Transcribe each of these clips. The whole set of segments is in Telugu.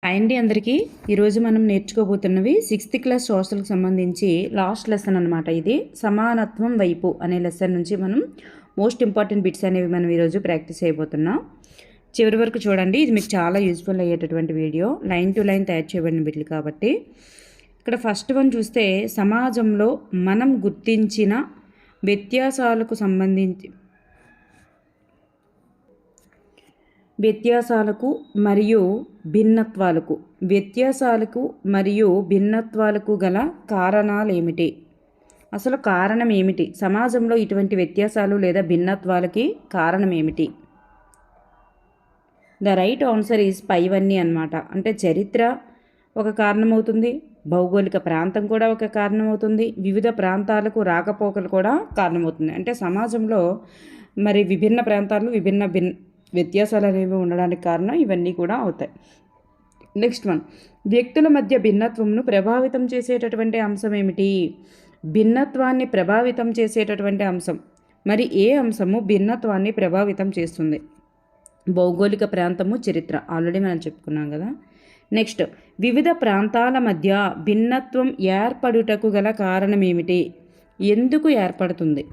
అండి అందరికీ ఈరోజు మనం నేర్చుకోబోతున్నవి 6th క్లాస్ సోషల్కి సంబంధించి లాస్ట్ లెసన్ అనమాట. ఇది సమానత్వం వైపు అనే లెసన్ నుంచి మనం మోస్ట్ ఇంపార్టెంట్ బిట్స్ అనేవి మనం ఈరోజు ప్రాక్టీస్ అయిపోతున్నాం. చివరి వరకు చూడండి, ఇది మీకు చాలా యూజ్ఫుల్ అయ్యేటటువంటి వీడియో. లైన్ టు లైన్ తయారు చేయబడిన బిట్లు కాబట్టి. ఇక్కడ ఫస్ట్ వన్ చూస్తే, సమాజంలో మనం గుర్తించిన వ్యత్యాసాలకు మరియు భిన్నత్వాలకు గల కారణాలు ఏమిటి? అసలు కారణం ఏమిటి? సమాజంలో ఇటువంటి వ్యత్యాసాలు లేదా భిన్నత్వాలకి కారణం ఏమిటి? ద రైట్ ఆన్సర్ ఈజ్ పైవన్నీ అన్నమాట. అంటే చరిత్ర ఒక కారణమవుతుంది, భౌగోళిక ప్రాంతం కూడా ఒక కారణమవుతుంది, వివిధ ప్రాంతాలకు రాకపోకలు కూడా కారణమవుతుంది. అంటే సమాజంలో మరి విభిన్న ప్రాంతాలు వ్యత్యాసాలు అనేవి ఉండడానికి కారణం ఇవన్నీ కూడా అవుతాయి. నెక్స్ట్ వన్, వ్యక్తుల మధ్య భిన్నత్వంను ప్రభావితం చేసేటటువంటి అంశం ఏమిటి? భిన్నత్వాన్ని ప్రభావితం చేసేటటువంటి అంశం. మరి ఏ అంశము భిన్నత్వాన్ని ప్రభావితం చేస్తుంది? భౌగోళిక ప్రాంతము, చరిత్ర ఆల్రెడీ మనం చెప్పుకున్నాం కదా. నెక్స్ట్, వివిధ ప్రాంతాల మధ్య భిన్నత్వం ఏర్పడుటకు గల కారణం ఏమిటి? ఎందుకు ఏర్పడుతుంది?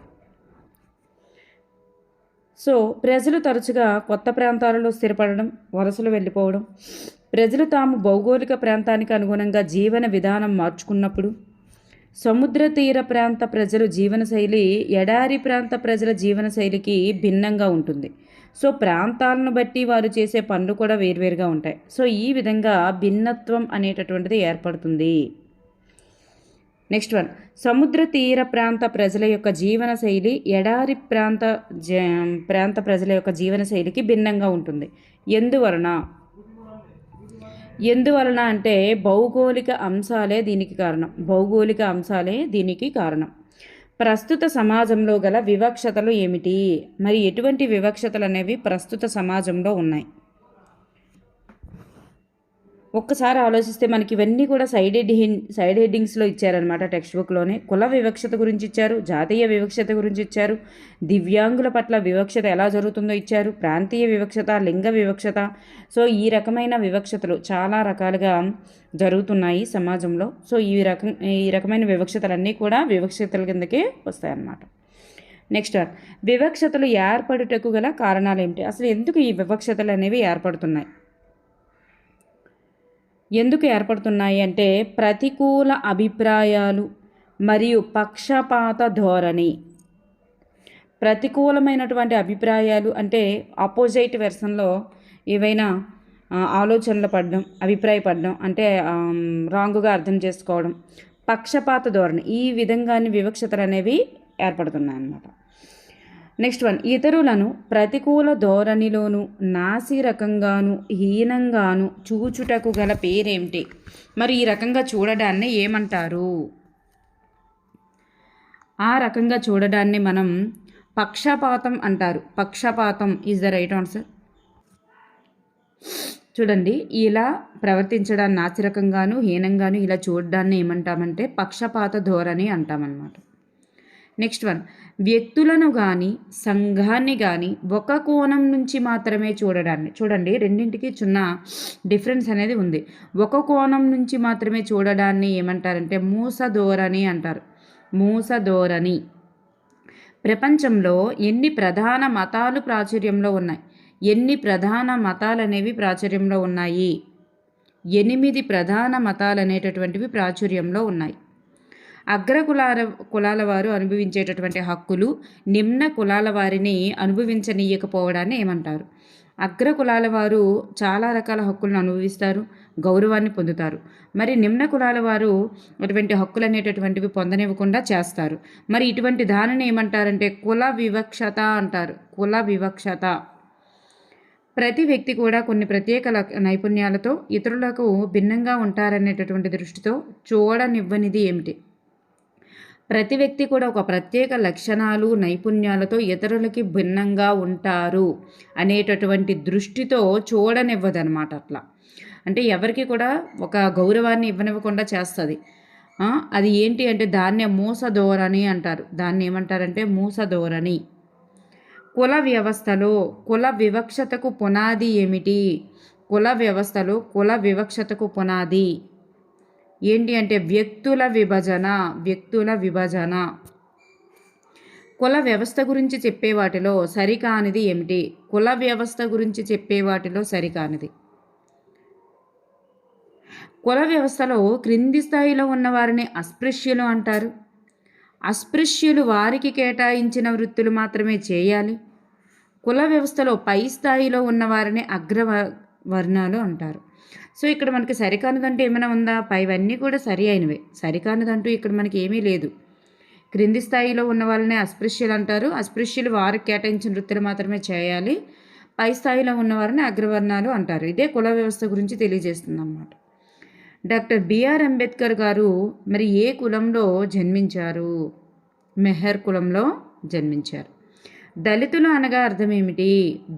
సో ప్రజలు తరచుగా కొత్త ప్రాంతాలలో స్థిరపడడం, వలసలు వెళ్ళిపోవడం, ప్రజలు తాము భౌగోళిక ప్రాంతానికి అనుగుణంగా జీవన విధానం మార్చుకున్నప్పుడు, సముద్ర తీర ప్రాంత ప్రజల జీవనశైలి ఎడారి ప్రాంత ప్రజల జీవనశైలికి భిన్నంగా ఉంటుంది. సో ప్రాంతాలను బట్టి వారు చేసే పనులు కూడా వేరువేరుగా ఉంటాయి. సో ఈ విధంగా భిన్నత్వం అనేటటువంటిది ఏర్పడుతుంది. నెక్స్ట్ వన్, సముద్ర తీర ప్రాంత ప్రజల యొక్క జీవనశైలి ఎడారి ప్రాంత ప్రజల యొక్క జీవనశైలికి భిన్నంగా ఉంటుంది. ఎందువలన అంటే భౌగోళిక అంశాలే దీనికి కారణం. ప్రస్తుత సమాజంలో గల వివక్షతలు ఏమిటి? మరి ఎటువంటి వివక్షతలు అనేవి ప్రస్తుత సమాజంలో ఉన్నాయి? ఒక్కసారి ఆలోచిస్తే మనకి ఇవన్నీ కూడా సైడ్ హెడ్డింగ్స్లో ఇచ్చారనమాట. టెక్స్ట్ బుక్లోనే కుల వివక్షత గురించి ఇచ్చారు, జాతీయ వివక్షత గురించి ఇచ్చారు, దివ్యాంగుల పట్ల వివక్షత ఎలా జరుగుతుందో ఇచ్చారు, ప్రాంతీయ వివక్షత, లింగ వివక్షత. సో ఈ రకమైన వివక్షతలు చాలా రకాలుగా జరుగుతున్నాయి సమాజంలో. సో ఈ రకమైన వివక్షతలన్నీ కూడా వివక్షతల కిందకే వస్తాయన్నమాట. నెక్స్ట్, వివక్షతలు ఏర్పడుటకు గల కారణాలు ఏమిటి? అసలు ఎందుకు ఈ వివక్షతలు అనేవి ఎందుకు ఏర్పడుతున్నాయి అంటే ప్రతికూల అభిప్రాయాలు మరియు పక్షపాత ధోరణి. ప్రతికూలమైనటువంటి అభిప్రాయాలు అంటే ఆపోజిట్ వెర్షన్లో ఏవైనా ఆలోచనలు పడడం, అభిప్రాయపడడం అంటే రాంగుగా అర్థం చేసుకోవడం, పక్షపాత ధోరణి, ఈ విధంగానే వివక్షతలు అనేవి ఏర్పడుతున్నాయి అన్నమాట. నెక్స్ట్ వన్, ఇతరులను ప్రతికూల ధోరణిలోను, నాసిరకంగాను, హీనంగాను చూచుటకు గల పేరేమిటి? మరి ఈ రకంగా చూడడాన్ని ఏమంటారు? ఆ రకంగా చూడడాన్ని మనం పక్షపాతం అంటారు. పక్షపాతం ఈజ్ ద రైట్ ఆన్సర్. చూడండి, ఇలా ప్రవర్తించడాన్ని నాసిరకంగాను, హీనంగాను ఇలా చూడడాన్ని ఏమంటామంటే పక్షపాత ధోరణి అంటామన్నమాట. నెక్స్ట్ వన్, వ్యక్తులను కానీ సంఘాన్ని కానీ ఒక కోణం నుంచి మాత్రమే చూడడాన్ని. చూడండి, రెండింటికి చిన్న డిఫరెన్స్ అనేది ఉంది. ఒక కోణం నుంచి మాత్రమే చూడడాన్ని ఏమంటారంటే మూసధోరణి అంటారు. మూసధోరణి. ప్రపంచంలో ఎన్ని ప్రధాన మతాలు ప్రాచుర్యంలో ఉన్నాయి? ఎన్ని ప్రధాన మతాలు అనేవి ప్రాచుర్యంలో ఉన్నాయి? 8 ప్రధాన మతాలు అనేటటువంటివి ప్రాచుర్యంలో ఉన్నాయి. కులాల వారు అనుభవించేటటువంటి హక్కులు నిమ్న కులాల వారిని అనుభవించనీయకపోవడాన్ని ఏమంటారు? అగ్ర కులాల వారు చాలా రకాల హక్కులను అనుభవిస్తారు, గౌరవాన్ని పొందుతారు. మరి నిమ్న కులాల వారు అటువంటి హక్కులు అనేటటువంటివి పొందనివ్వకుండా చేస్తారు. మరి ఇటువంటి దానిని ఏమంటారంటే కుల వివక్షత అంటారు. కుల వివక్షత. ప్రతి వ్యక్తి కూడా కొన్ని ప్రత్యేక నైపుణ్యాలతో ఇతరులకు భిన్నంగా ఉంటారనేటటువంటి దృష్టితో చూడనివ్వనిది ఏమిటి? ప్రతి వ్యక్తి కూడా ఒక ప్రత్యేక లక్షణాలు, నైపుణ్యాలతో ఇతరులకి భిన్నంగా ఉంటారు అనేటటువంటి దృష్టితో చూడనివ్వదనమాట. అట్లా అంటే ఎవరికి కూడా ఒక గౌరవాన్ని ఇవ్వనివ్వకుండా చేస్తుంది. అది ఏంటి అంటే దాన్నే మూసధోరణి అంటారు. దాన్ని ఏమంటారంటే మూసధోరణి. కుల వ్యవస్థలో కుల వివక్షతకు పునాది ఏమిటి? కుల వ్యవస్థలో కుల వివక్షతకు పునాది ఏంటి అంటే వ్యక్తుల విభజన. కుల వ్యవస్థ గురించి చెప్పే వాటిలో సరికానిది ఏమిటి? కుల వ్యవస్థ గురించి చెప్పే వాటిలో సరికానిది. కుల వ్యవస్థలో క్రింది స్థాయిలో ఉన్నవారిని అస్పృశ్యులు అంటారు. అస్పృశ్యులు వారికి కేటాయించిన వృత్తులు మాత్రమే చేయాలి. కుల వ్యవస్థలో పై స్థాయిలో ఉన్నవారిని అగ్రవర్ణాలు అంటారు. సో ఇక్కడ మనకి సరికానిదంటూ ఏమైనా ఉందా? పైవన్నీ కూడా సరి అయినవే. సరికానిదంటూ ఇక్కడ మనకి ఏమీ లేదు. క్రింది స్థాయిలో ఉన్న వాళ్ళని అస్పృశ్యులు అంటారు. అస్పృశ్యులు వారికి కేటాయించిన వృత్తులు మాత్రమే చేయాలి. పై స్థాయిలో ఉన్నవారిని అగ్రవర్ణాలు అంటారు. ఇదే కుల వ్యవస్థ గురించి తెలియజేస్తుంది అన్నమాట. డాక్టర్ బిఆర్ అంబేద్కర్ గారు మరి ఏ కులంలో జన్మించారు? మెహర్ కులంలో జన్మించారు. దళితులు అనగా అర్థం ఏమిటి?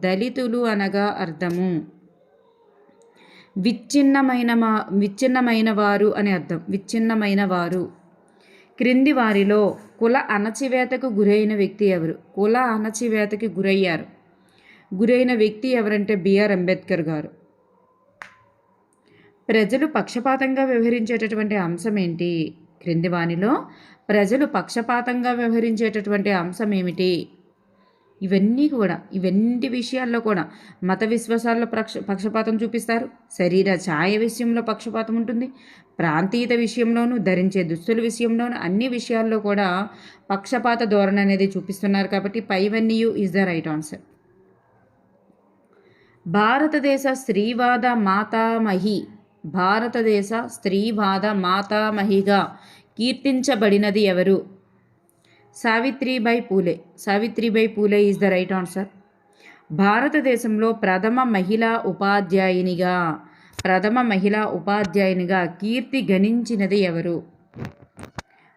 దళితులు అనగా అర్థము విచ్ఛిన్నమైన వారు అని అర్థం. విచ్ఛిన్నమైన వారు. క్రింది వారిలో కుల అణచివేతకు గురైన వ్యక్తి ఎవరు? కుల అణచివేతకి గురైన వ్యక్తి ఎవరంటే బిఆర్ అంబేద్కర్ గారు. ప్రజలు పక్షపాతంగా వ్యవహరించేటటువంటి అంశం ఏంటి? క్రింది వానిలో ప్రజలు పక్షపాతంగా వ్యవహరించేటటువంటి అంశం ఏమిటి? ఇవన్నీ విషయాల్లో కూడా మత విశ్వాసాల్లో పక్షపాతం చూపిస్తారు. శరీర ఛాయ విషయంలో పక్షపాతం ఉంటుంది. ప్రాంతీయత విషయంలోనూ, ధరించే దుస్తుల విషయంలోనూ, అన్ని విషయాల్లో కూడా పక్షపాత ధోరణి అనేది చూపిస్తున్నారు. కాబట్టి పైవన్నీ ఈజ్ ద రైట్ ఆన్సర్. భారతదేశ స్త్రీవాద మాతామహిగా కీర్తించబడినది ఎవరు? Savitribai Phule is the right answer. భారతదేశంలో ప్రథమ మహిళా ఉపాధ్యాయునిగా కీర్తి గణించినది ఎవరు?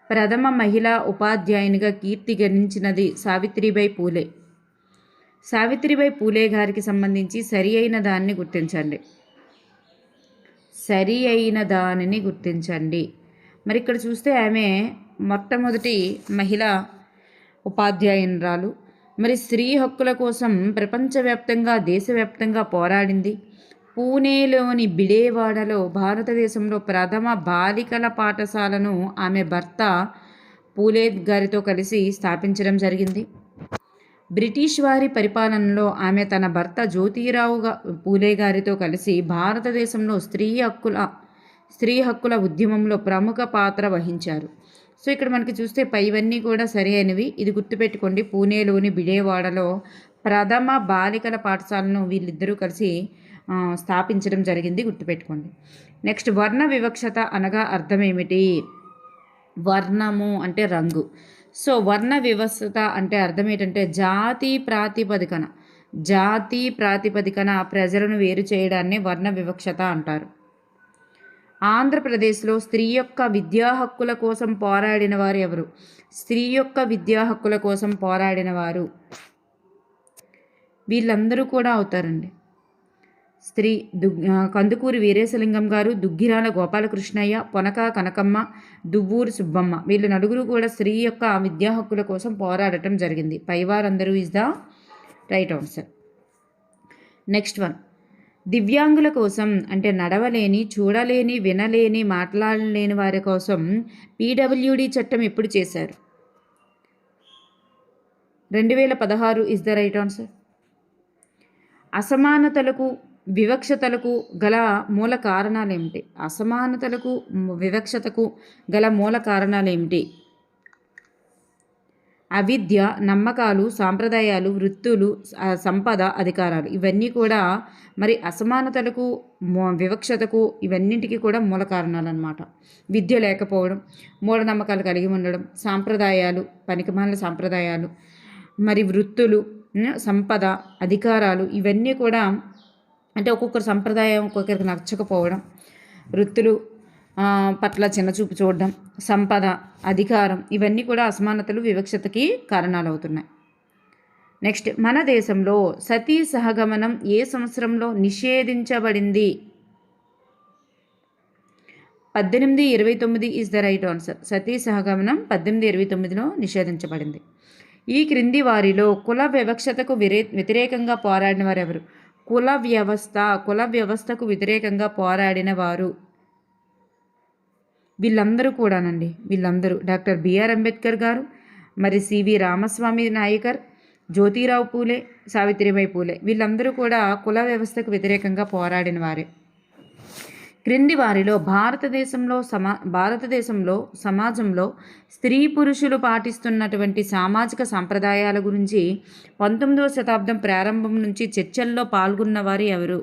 ప్రథమ మహిళా ఉపాధ్యాయునిగా కీర్తి గణించినది సావిత్రిబాయి పూలే. సావిత్రిబాయి పూలే గారికి సంబంధించి సరి అయిన దానిని గుర్తించండి. మరి ఇక్కడ చూస్తే ఆమె మొట్టమొదటి మహిళా ఉపాధ్యాయురాలు. మరి స్త్రీ హక్కుల కోసం ప్రపంచవ్యాప్తంగా, దేశవ్యాప్తంగా పోరాడింది. పూణేలోని బిడేవాడలో భారతదేశంలో ప్రథమ బాలికల పాఠశాలను ఆమె భర్త పూలే గారితో కలిసి స్థాపించడం జరిగింది. బ్రిటిష్ వారి పరిపాలనలో ఆమె తన భర్త జ్యోతిరావు పూలే గారితో కలిసి భారతదేశంలో స్త్రీ హక్కుల ఉద్యమంలో ప్రముఖ పాత్ర వహించారు. సో ఇక్కడ మనకి చూస్తే పైవన్నీ కూడా సరి అయినవి. ఇది గుర్తుపెట్టుకోండి. పూణేలోని బిడేవాడలో ప్రథమ బాలికల పాఠశాలను వీళ్ళిద్దరూ కలిసి స్థాపించడం జరిగింది. గుర్తుపెట్టుకోండి. నెక్స్ట్, వర్ణ వివక్షత అనగా అర్థం ఏమిటి? వర్ణము అంటే రంగు. సో వర్ణ వివక్షత అంటే అర్థం ఏంటంటే జాతి ప్రాతిపదికన ప్రజలను వేరు చేయడాన్ని వర్ణ వివక్షత అంటారు. ఆంధ్రప్రదేశ్లో స్త్రీ యొక్క విద్యా హక్కుల కోసం పోరాడిన వారు ఎవరు? వీళ్ళందరూ కూడా అవుతారండి. కందుకూరి వీరేశలింగం గారు, దుగ్గిరాల గోపాలకృష్ణయ్య, పొనక కనకమ్మ, దువ్వూరు సుబ్బమ్మ, వీళ్ళు నలుగురు కూడా స్త్రీ యొక్క విద్యా హక్కుల కోసం పోరాడటం జరిగింది. పైవారందరూ is the right answer. Next one, దివ్యాంగుల కోసం అంటే నడవలేని, చూడలేని, వినలేని, మాట్లాడలేని వారి కోసం పీడబ్ల్యూడి చట్టం ఎప్పుడు చేశారు? 2016 ఈజ్ ద రైట్ ఆన్సర్. అసమానతలకు వివక్షతలకు గల మూల కారణాలేమిటి? వివక్షతకు గల మూల కారణాలేమిటి? అవిద్య, నమ్మకాలు, సాంప్రదాయాలు, వృత్తులు, సంపద, అధికారాలు. ఇవన్నీ కూడా మరి అసమానతలకు, వివక్షతకు, ఇవన్నింటికి కూడా మూల కారణాలు అన్నమాట. విద్య లేకపోవడం, మూఢనమ్మకాలు కలిగి ఉండడం, సాంప్రదాయాలు, పనికిమాలిన సాంప్రదాయాలు, మరి వృత్తులు, సంపద, అధికారాలు, ఇవన్నీ కూడా అంటే ఒక్కొక్కరి సంప్రదాయం ఒక్కొక్కరికి నచ్చకపోవడం, వృత్తులు పట్ల చిన్నచూపు చూడడం, సంపద, అధికారం, ఇవన్నీ కూడా అసమానతలు, వివక్షతకి కారణాలు అవుతున్నాయి. నెక్స్ట్, మన దేశంలో సతీ సహగమనం ఏ సంవత్సరంలో నిషేధించబడింది? 1829 ఈజ్ ద రైట్ ఆన్సర్. సతీ సహగమనం 1829లో నిషేధించబడింది. ఈ క్రింది వారిలో కుల వివక్షతకు వ్యతిరేకంగా పోరాడిన వారు ఎవరు? కుల వ్యవస్థకు వ్యతిరేకంగా పోరాడిన వారు. వీళ్ళందరూ కూడానండి, వీళ్ళందరూ డాక్టర్ బిఆర్ అంబేద్కర్ గారు, మరి సివి రామస్వామి నాయకర్, జ్యోతిరావు పూలే, సావిత్రిబాయి పూలే, వీళ్ళందరూ కూడా కుల వ్యవస్థకు వ్యతిరేకంగా పోరాడిన వారే. క్రింది వారిలో భారతదేశంలో సమాజంలో స్త్రీ పురుషులు పాటిస్తున్నటువంటి సామాజిక సంప్రదాయాల గురించి 19వ శతాబ్దం ప్రారంభం నుంచి చర్చల్లో పాల్గొన్నవారు ఎవరు?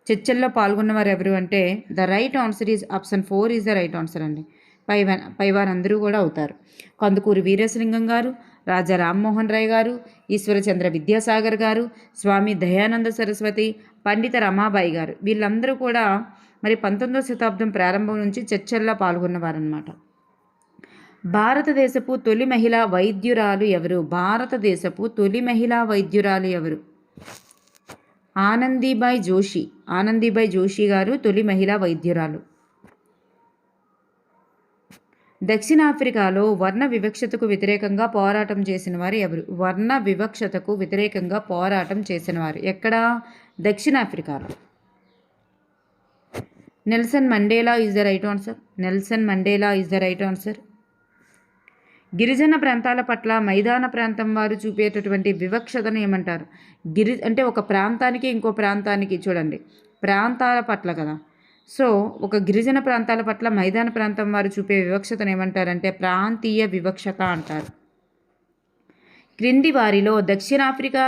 చర్చల్లో పాల్గొన్నవారు ఎవరు అంటే the right answer is option 4 is the right answer అండి. పైవారందరూ కూడా అవుతారు. కందుకూరి వీరేశలింగం గారు, రాజా రామ్మోహన్ రాయ్ గారు, ఈశ్వరచంద్ర విద్యాసాగర్ గారు, స్వామి దయానంద సరస్వతి, పండిత రమాబాయి గారు, వీళ్ళందరూ కూడా మరి 19వ శతాబ్దం ప్రారంభం నుంచి చర్చల్లో పాల్గొన్నవారన్నమాట. భారతదేశపు తొలి మహిళా వైద్యురాలు ఎవరు? భారతదేశపు తొలి మహిళా వైద్యురాలు ఎవరు? ఆనందీబాయి జోషి గారు తొలి మహిళా వైద్యురాలు. దక్షిణాఫ్రికాలో వర్ణ వివక్షతకు వ్యతిరేకంగా పోరాటం చేసిన వారు ఎవరు? వర్ణ వివక్షతకు వ్యతిరేకంగా పోరాటం చేసిన వారు ఎక్కడ? దక్షిణాఫ్రికాలో. Nelson Mandela is the right answer. Nelson Mandela is the right answer. గిరిజన ప్రాంతాల పట్ల మైదాన ప్రాంతం వారు చూపేటటువంటి వివక్షతను ఏమంటారు? అంటే ఒక ప్రాంతానికి ఇంకో ప్రాంతానికి చూడండి, ప్రాంతాల పట్ల కదా. సో ఒక గిరిజన ప్రాంతాల పట్ల మైదాన ప్రాంతం వారు చూపే వివక్షతను ఏమంటారంటే ప్రాంతీయ వివక్షత అంటారు. క్రింది వారిలో దక్షిణాఫ్రికా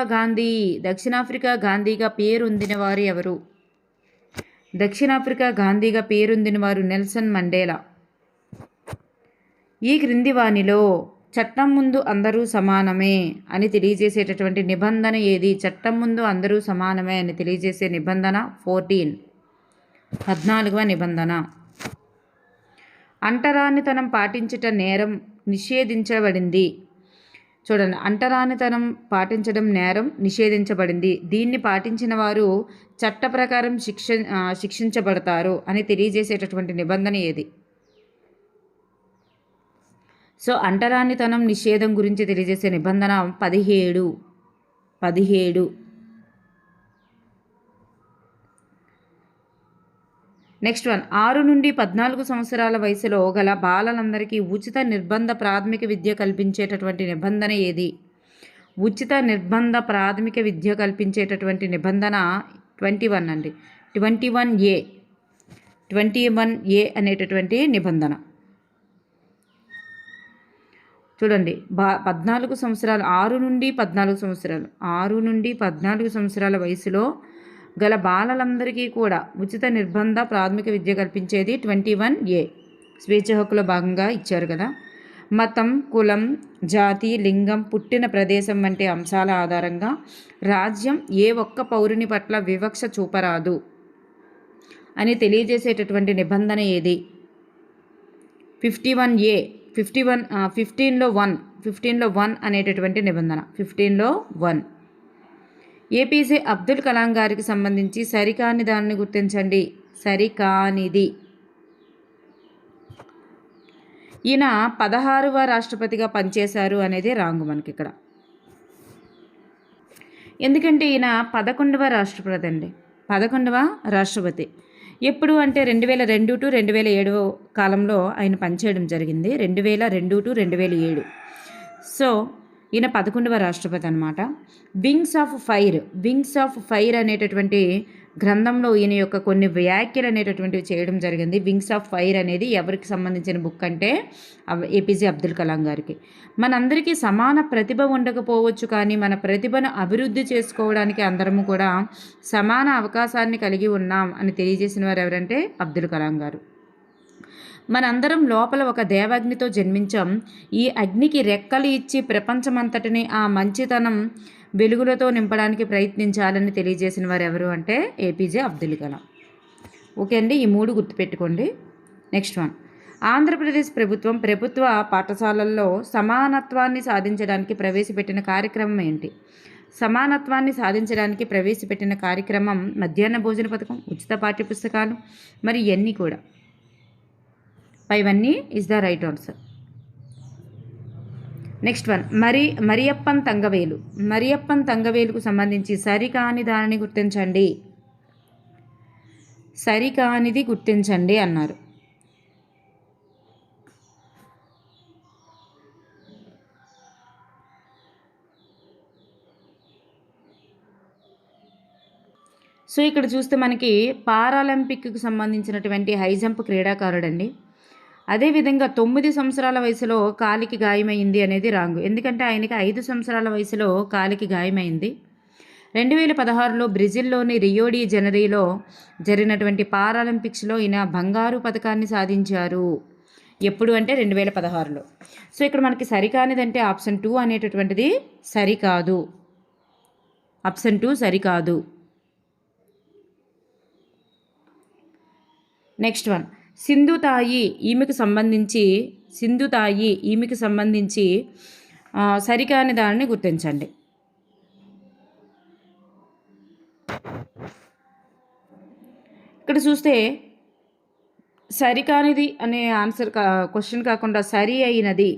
గాంధీగా పేరొందిన వారు ఎవరు? దక్షిణాఫ్రికా గాంధీగా పేరొందిన వారు నెల్సన్ మండేలా. ఈ క్రింది వానిలో చట్టం ముందు అందరూ సమానమే అని తెలియజేసేటటువంటి నిబంధన ఏది? చట్టం ముందు అందరూ సమానమే అని తెలియజేసే నిబంధన 14వ నిబంధన. అంటరానితనం పాటించుట నేరం నిషేధించబడింది. చూడండి, అంటరానితనం పాటించడం నేరం నిషేధించబడింది. దీన్ని పాటించిన వారు చట్ట ప్రకారం శిక్షించబడతారు అని తెలియజేసేటటువంటి నిబంధన ఏది? సో అంటరానితనం నిషేధం గురించి తెలియజేసే నిబంధన 17. నెక్స్ట్ వన్, 6 నుండి 14 సంవత్సరాల వయసులో గల బాలలందరికీ ఉచిత నిర్బంధ ప్రాథమిక విద్య కల్పించేటటువంటి నిబంధన ఏది? ఉచిత నిర్బంధ ప్రాథమిక విద్య కల్పించేటటువంటి నిబంధన 21 అండి. 21A అనేటటువంటి నిబంధన. చూడండి, 14 సంవత్సరాలు, 6 నుండి 14 సంవత్సరాల వయసులో గల బాలలందరికీ కూడా ఉచిత నిర్బంధ ప్రాథమిక విద్య కల్పించేది 21A. స్వేచ్ఛ హక్కులో భాగంగా ఇచ్చారు కదా. మతం, కులం, జాతి, లింగం, పుట్టిన ప్రదేశం వంటి అంశాల ఆధారంగా రాజ్యం ఏ ఒక్క పౌరుని పట్ల వివక్ష చూపరాదు అని తెలియజేసేటటువంటి నిబంధన ఏది? 51A. 15లో 1 అనేటటువంటి నిబంధన. 15లో 1. ఏపీజే అబ్దుల్ కలాం గారికి సంబంధించి సరికాని దానిని గుర్తించండి. సరికానిది. ఈయన 16వ రాష్ట్రపతిగా పనిచేశారు అనేది రాంగ్ మనకి ఇక్కడ. ఎందుకంటే ఈయన 11వ రాష్ట్రపతి అండి. 11వ రాష్ట్రపతి. ఎప్పుడు అంటే 2002 to 2007 కాలంలో ఆయన పనిచేయడం జరిగింది. 2002 to 2007. సో ఈయన 11వ రాష్ట్రపతి అనమాట. వింగ్స్ ఆఫ్ ఫైర్ అనేటటువంటి గ్రంథంలో ఈయన యొక్క కొన్ని వ్యాఖ్యలు అనేటటువంటివి చేయడం జరిగింది. వింగ్స్ ఆఫ్ ఫైర్ అనేది ఎవరికి సంబంధించిన బుక్ అంటే ఏపీజే అబ్దుల్ కలాం గారికి. మనందరికీ సమాన ప్రతిభ ఉండకపోవచ్చు, కానీ మన ప్రతిభను అభివృద్ధి చేసుకోవడానికి అందరము కూడా సమాన అవకాశాన్ని కలిగి ఉన్నాం అని తెలియజేసిన వారు ఎవరంటే అబ్దుల్ కలాం గారు. మనందరం లోపల ఒక దేవాగ్నితో జన్మించాం. ఈ అగ్నికి రెక్కలు ఇచ్చి ప్రపంచమంతటిని ఆ మంచితనం వెలుగులతో నింపడానికి ప్రయత్నించాలని తెలియజేసిన వారు ఎవరు అంటే ఏపీజే అబ్దుల్ కలాం. ఓకే అండి, ఈ 3 గుర్తుపెట్టుకోండి. నెక్స్ట్ వన్, ఆంధ్రప్రదేశ్ ప్రభుత్వ పాఠశాలల్లో సమానత్వాన్ని సాధించడానికి ప్రవేశపెట్టిన కార్యక్రమం ఏంటి? సమానత్వాన్ని సాధించడానికి ప్రవేశపెట్టిన కార్యక్రమం మధ్యాహ్న భోజన పథకం, ఉచిత పాఠ్యపుస్తకాలు, మరి ఇవన్నీ కూడా. పైవన్నీ is the right answer. Next one Mariyappan Thangavelu. Mariyappan తంగవేలుకు సంబంధించి సరికాని దానిని గుర్తించండి. సరికానిది గుర్తించండి అన్నారు. సో ఇక్కడ చూస్తే మనకి పారాలింపిక్కి సంబంధించినటువంటి హై జంప్ క్రీడాకారుడండి. అదేవిధంగా 9 సంవత్సరాల వయసులో కాలికి గాయమైంది అనేది రాంగ్. ఎందుకంటే ఆయనకి 5 సంవత్సరాల వయసులో కాలికి గాయమైంది. 2016లో బ్రెజిల్లోని రియో డి జనరీలో జరిగినటువంటి పారాలింపిక్స్లో ఈయన బంగారు పథకాన్ని సాధించారు. ఎప్పుడు అంటే 2016లో. సో ఇక్కడ మనకి సరికానిదంటే ఆప్షన్ 2 అనేటటువంటిది సరికాదు. ఆప్షన్ 2 సరికాదు. నెక్స్ట్ వన్ సింధుతాయి ఈమెకు సంబంధించి సరికాని దానిని గుర్తించండి. ఇక్కడ చూస్తే సరికానిది అనే ఆన్సర్ క్వశ్చన్ కాకుండా సరి అయినది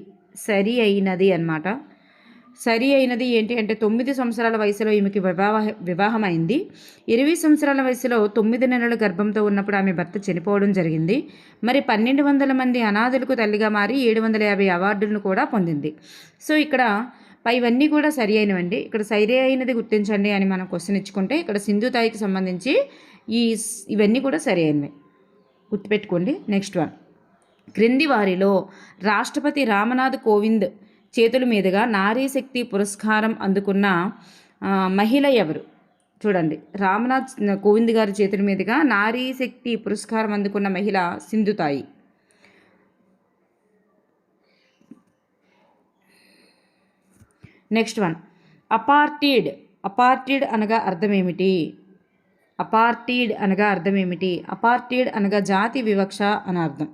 అన్నమాట. సరి అయినది ఏంటి అంటే 9 సంవత్సరాల వయసులో ఈమెకి వివాహం అయింది. 20 సంవత్సరాల వయసులో 9 నెలల గర్భంతో ఉన్నప్పుడు ఆమె భర్త చనిపోవడం జరిగింది. మరి 1200 మంది అనాథులకు తల్లిగా మారి 750 అవార్డులను కూడా పొందింది. సో ఇక్కడ పైవన్నీ కూడా సరి అయినవండి. ఇక్కడ సరి అయినది గుర్తించండి అని మనం క్వశ్చన్ ఇచ్చుకుంటే ఇక్కడ సింధుతాయికి సంబంధించి ఇవన్నీ కూడా సరి అయినవి, గుర్తుపెట్టుకోండి. నెక్స్ట్ వన్ క్రింది వారిలో రాష్ట్రపతి రామ్నాథ్ కోవింద్ చేతుల మీదుగా నారీ శక్తి పురస్కారం అందుకున్న మహిళ ఎవరు? చూడండి, రామ్నాథ్ కోవింద్ గారి చేతుల మీదుగా నారీ శక్తి పురస్కారం అందుకున్న మహిళ సింధుతాయి. నెక్స్ట్ వన్ అపార్టీడ్ అనగా అర్థం ఏమిటి? అపార్టీడ్ అనగా జాతి వివక్ష అని అర్థం.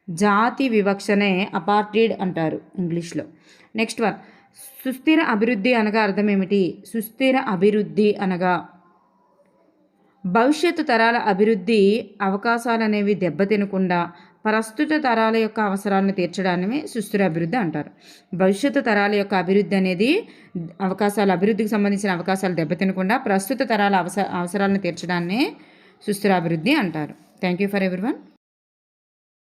జాతి వివక్షనే అపార్టీడ్ అంటారు ఇంగ్లీష్లో. నెక్స్ట్ వన్ సుస్థిర అభివృద్ధి అనగా అర్థం ఏమిటి? సుస్థిర అభివృద్ధి అనగా భవిష్యత్తు తరాల అభివృద్ధి అవకాశాలు అనేవి దెబ్బతినకుండా ప్రస్తుత తరాల యొక్క అవసరాలను తీర్చడాన్ని సుస్థిర అభివృద్ధి అంటారు. భవిష్యత్తు తరాల యొక్క అభివృద్ధి అనేది అభివృద్ధికి సంబంధించిన అవకాశాలు దెబ్బతినకుండా ప్రస్తుత తరాల అవసరాలను తీర్చడాన్ని సుస్థిర అభివృద్ధి అంటారు. Thank you for everyone.